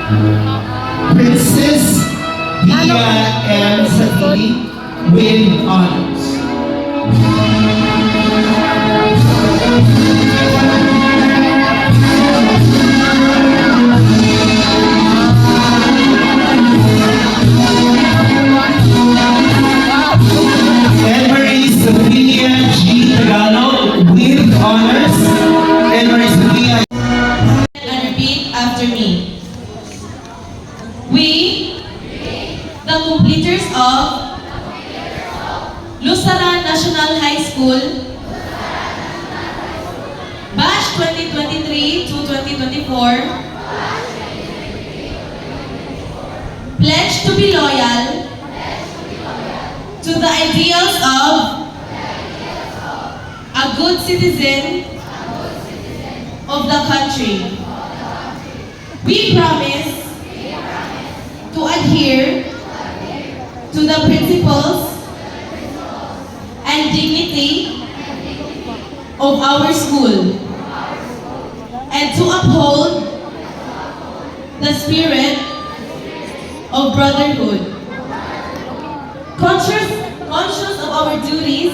Princess Dia M. Satili with honors. Anne-Marie Sophia G. Tagalog with honors. Anne-Marie Sophia. And repeat after me. We, the completers of Lusaran National High School, Batch 2023 to 2024, pledge to be loyal to the ideals of a good citizen of the country. We promise to adhere to the principles and dignity of our school and to uphold the spirit of brotherhood. Conscious of our duties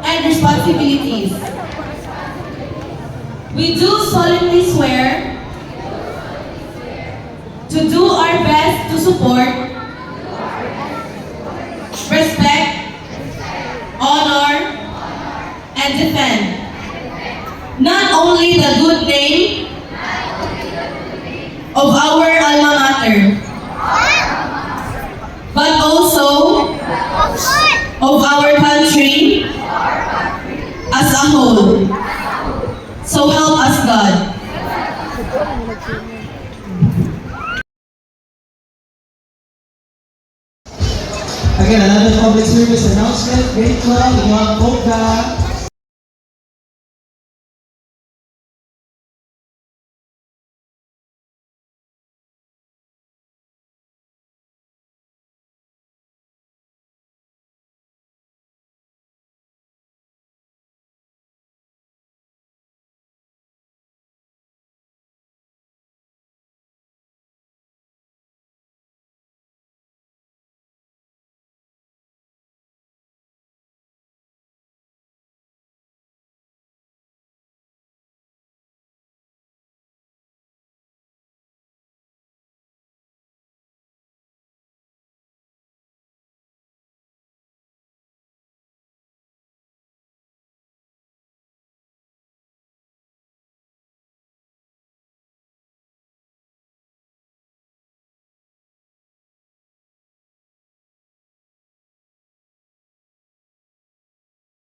and responsibilities, we do solemnly swear to do our best to support, respect, honor, and defend not only the good name of our alma mater, but also of our country as a whole. So help us God. Again, another public service announcement. Grade 12, Young Polka.